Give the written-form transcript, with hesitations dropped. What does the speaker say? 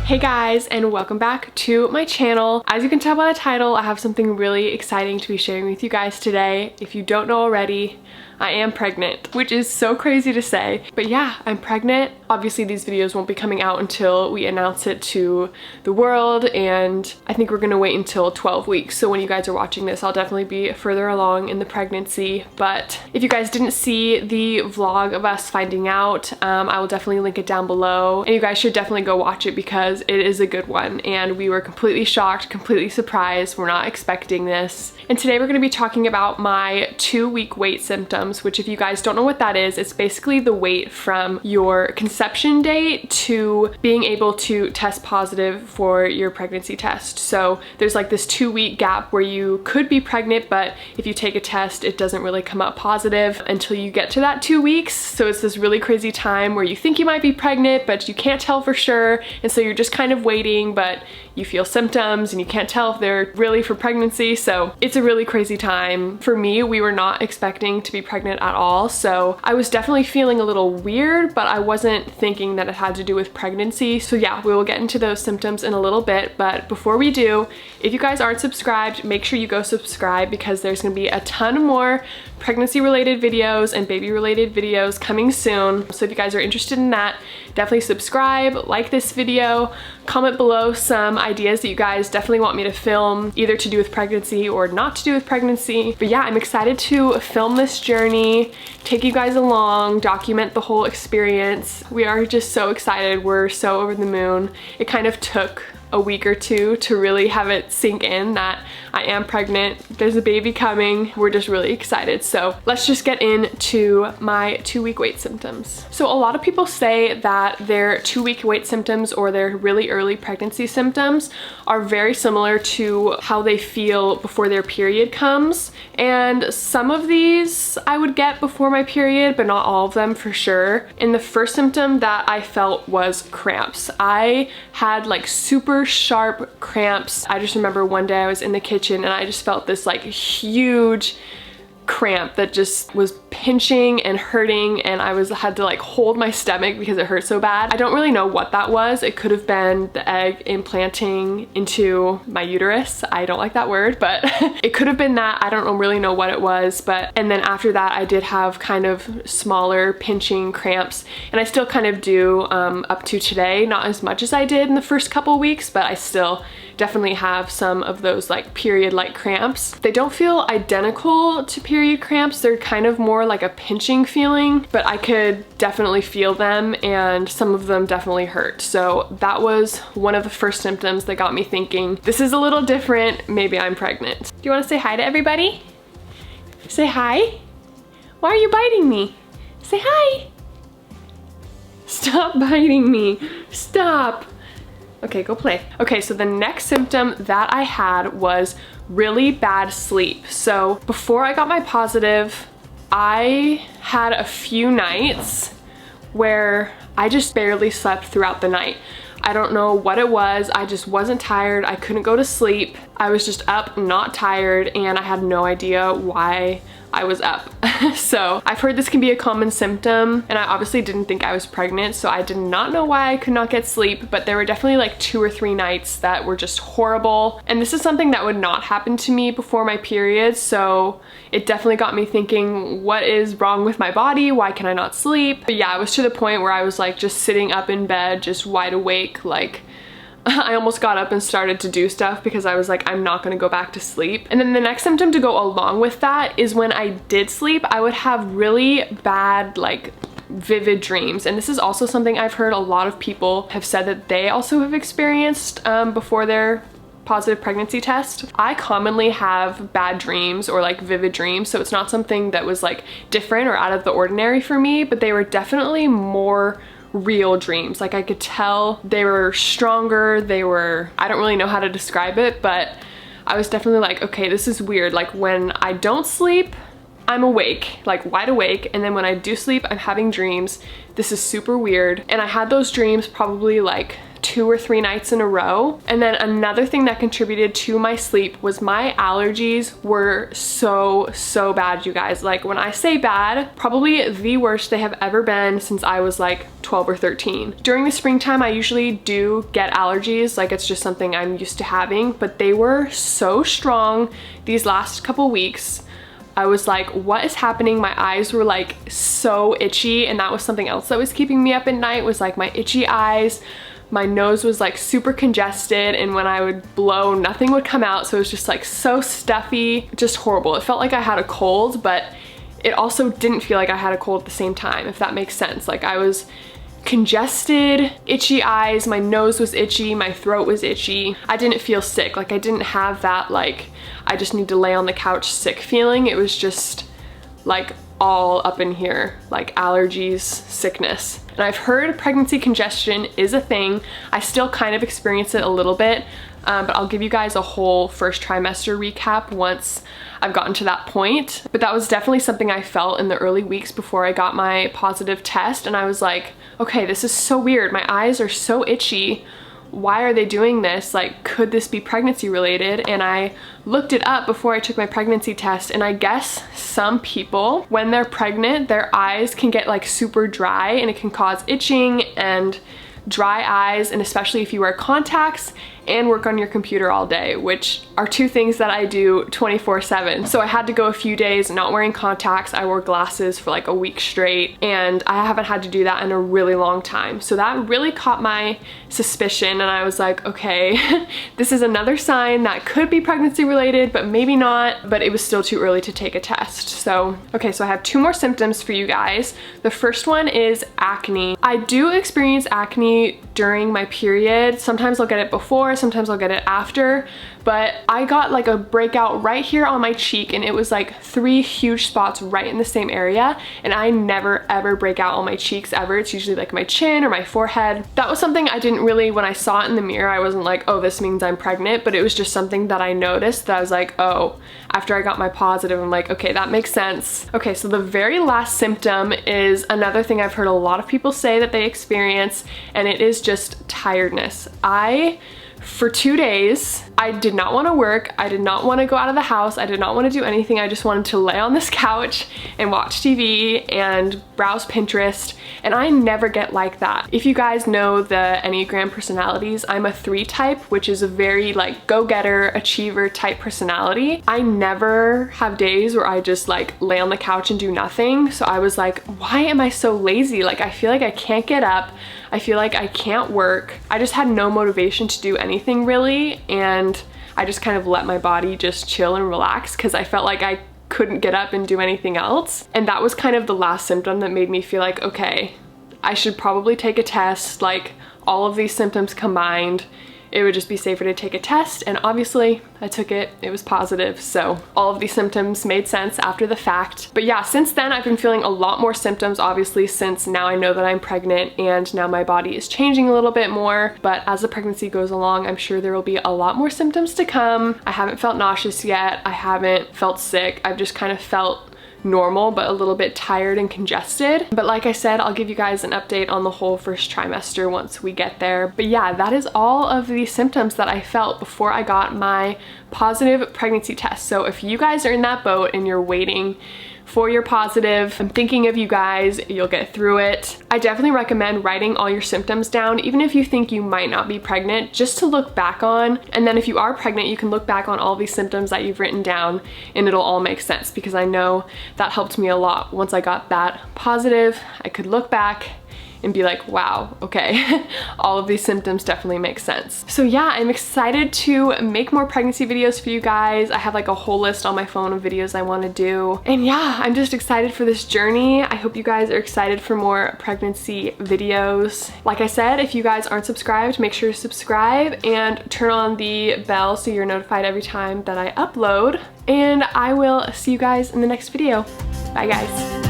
Hey guys, and welcome back to my channel. As you can tell by the title, I have something really exciting to be sharing with you guys today. If you don't know already, I am pregnant, which is so crazy to say. But yeah, I'm pregnant. Obviously these videos won't be coming out until we announce it to the world, and I think we're gonna wait until 12 weeks. So when you guys are watching this, I'll definitely be further along in the pregnancy. But if you guys didn't see the vlog of us finding out, I will definitely link it down below. And you guys should definitely go watch it because it is a good one. And we were completely shocked, completely surprised. We're not expecting this. And today we're gonna be talking about my 2-week wait symptoms, which if you guys don't know what that is, it's basically the wait from your conception date to being able to test positive for your pregnancy test. So there's like this 2-week gap where you could be pregnant, but if you take a test, it doesn't really come up positive until you get to that 2 weeks. So it's this really crazy time where you think you might be pregnant, but you can't tell for sure. And so you're just kind of waiting, but you feel symptoms and you can't tell if they're really for pregnancy. So it's a really crazy time. For me, we were not expecting to be pregnant at all. So I was definitely feeling a little weird, but I wasn't thinking that it had to do with pregnancy. So yeah, we will get into those symptoms in a little bit. But before we do, if you guys aren't subscribed, make sure you go subscribe because there's gonna be a ton more pregnancy related videos and baby related videos coming soon. So if you guys are interested in that, definitely subscribe, like this video, comment below some ideas that you guys definitely want me to film, either to do with pregnancy or not to do with pregnancy. But yeah, I'm excited to film this journey, take you guys along, document the whole experience. We are just so excited. We're so over the moon. It kind of took a week or two to really have it sink in that I am pregnant. There's a baby coming. We're just really excited. So let's just get into my 2-week wait symptoms. So a lot of people say that their 2-week wait symptoms or their really early pregnancy symptoms are very similar to how they feel before their period comes. And some of these I would get before my period, but not all of them for sure. And the first symptom that I felt was cramps. I had like super sharp cramps. I just remember one day I was in the kitchen and I just felt this like huge cramp that just was pinching and hurting, and I had to like hold my stomach because it hurt so bad. I don't really know what that was. It could have been the egg implanting into my uterus. I don't like that word, but it could have been that. I don't really know what it was. And then after that I did have kind of smaller pinching cramps, and I still kind of do up to today. Not as much as I did in the first couple weeks, but I still definitely have some of those like period-like cramps. They don't feel identical to period cramps. They're kind of more like a pinching feeling, but I could definitely feel them, and some of them definitely hurt. So that was one of the first symptoms that got me thinking, this is a little different, maybe I'm pregnant. Do you want to say hi to everybody? Say hi. Why are you biting me? Say hi. Stop biting me. Stop. Okay, go play. Okay, so the next symptom that I had was really bad sleep. So before I got my positive, I had a few nights where I just barely slept throughout the night. I don't know what it was. I just wasn't tired. I couldn't go to sleep. I was just up, not tired, and I had no idea why I was up. So I've heard this can be a common symptom, and I obviously didn't think I was pregnant, so I did not know why I could not get sleep, but there were definitely like 2 or 3 nights that were just horrible. And this is something that would not happen to me before my period, so it definitely got me thinking, what is wrong with my body? Why can I not sleep? But yeah, I was to the point where I was like just sitting up in bed, just wide awake, like I almost got up and started to do stuff because I was like, I'm not gonna go back to sleep. And then the next symptom to go along with that is when I did sleep, I would have really bad, like vivid dreams. And this is also something I've heard a lot of people have said that they also have experienced before their positive pregnancy test. I commonly have bad dreams or like vivid dreams, so it's not something that was like different or out of the ordinary for me, but they were definitely more real dreams. Like I could tell they were stronger. I don't really know how to describe it, but I was definitely like, okay, this is weird. Like when I don't sleep, I'm awake, like wide awake, and then when I do sleep, I'm having dreams. This is super weird. And I had those dreams probably like 2 or 3 nights in a row. And then another thing that contributed to my sleep was my allergies were so bad, you guys. Like, when I say bad, probably the worst they have ever been since I was like 12 or 13. During the springtime, I usually do get allergies, like it's just something I'm used to having, but they were so strong these last couple weeks. I was like, what is happening? My eyes were like so itchy, and that was something else that was keeping me up at night, was like my itchy eyes. My nose was like super congested, and when I would blow, nothing would come out, so it was just like so stuffy, just horrible. It felt like I had a cold, but it also didn't feel like I had a cold at the same time, if that makes sense. Like, I was congested, itchy eyes, my nose was itchy, my throat was itchy. I didn't feel sick. Like, I didn't have that like I just need to lay on the couch sick feeling. It was just like all up in here, like allergies, sickness. And I've heard pregnancy congestion is a thing. I still kind of experience it a little bit, but I'll give you guys a whole first trimester recap once I've gotten to that point. But that was definitely something I felt in the early weeks before I got my positive test, and I was like, okay, this is so weird. My eyes are so itchy. Why are they doing this? Like, could this be pregnancy related? And I looked it up before I took my pregnancy test, and I guess some people, when they're pregnant, their eyes can get like super dry, and it can cause itching and dry eyes, and especially if you wear contacts and work on your computer all day, which are two things that I do 24/7. So I had to go a few days not wearing contacts. I wore glasses for like a week straight, and I haven't had to do that in a really long time. So that really caught my suspicion, and I was like, okay, this is another sign that could be pregnancy related, but maybe not. But it was still too early to take a test. So, okay, so I have 2 more symptoms for you guys. The first one is acne. I do experience acne during my period. Sometimes I'll get it before, sometimes I'll get it after, but I got like a breakout right here on my cheek, and it was like 3 huge spots right in the same area, and I never ever break out on my cheeks ever. It's usually like my chin or my forehead. That was something I didn't really, when I saw it in the mirror, I wasn't like, oh, this means I'm pregnant, but it was just something that I noticed that I was like, oh, after I got my positive, I'm like, okay, that makes sense. Okay, so the very last symptom is another thing I've heard a lot of people say that they experience, and it is just tiredness. For 2 days, I did not want to work. I did not want to go out of the house. I did not want to do anything. I just wanted to lay on this couch and watch TV and browse Pinterest. And I never get like that. If you guys know the Enneagram personalities, I'm a 3 type, which is a very like go-getter, achiever type personality. I never have days where I just like lay on the couch and do nothing. So I was like, why am I so lazy? Like, I feel like I can't get up. I feel like I can't work. I just had no motivation to do anything really, and I just kind of let my body just chill and relax because I felt like I couldn't get up and do anything else. And that was kind of the last symptom that made me feel like, okay, I should probably take a test. Like, all of these symptoms combined, it would just be safer to take a test, and obviously I took it, it was positive, so all of these symptoms made sense after the fact. But yeah, since then I've been feeling a lot more symptoms, obviously, since now I know that I'm pregnant and now my body is changing a little bit more. But as the pregnancy goes along, I'm sure there will be a lot more symptoms to come. I haven't felt nauseous yet, I haven't felt sick, I've just kind of felt normal but a little bit tired and congested. But like I said, I'll give you guys an update on the whole first trimester once we get there. But yeah, that is all of the symptoms that I felt before I got my positive pregnancy test. So if you guys are in that boat and you're waiting for your positive, I'm thinking of you guys, you'll get through it. I definitely recommend writing all your symptoms down, even if you think you might not be pregnant, just to look back on. And then if you are pregnant, you can look back on all these symptoms that you've written down and it'll all make sense, because I know that helped me a lot. Once I got that positive, I could look back and be like, wow, okay, all of these symptoms definitely make sense. So yeah, I'm excited to make more pregnancy videos for you guys. I have like a whole list on my phone of videos I want to do. And yeah, I'm just excited for this journey. I hope you guys are excited for more pregnancy videos. Like I said, if you guys aren't subscribed, make sure to subscribe and turn on the bell so you're notified every time that I upload. And I will see you guys in the next video. Bye guys.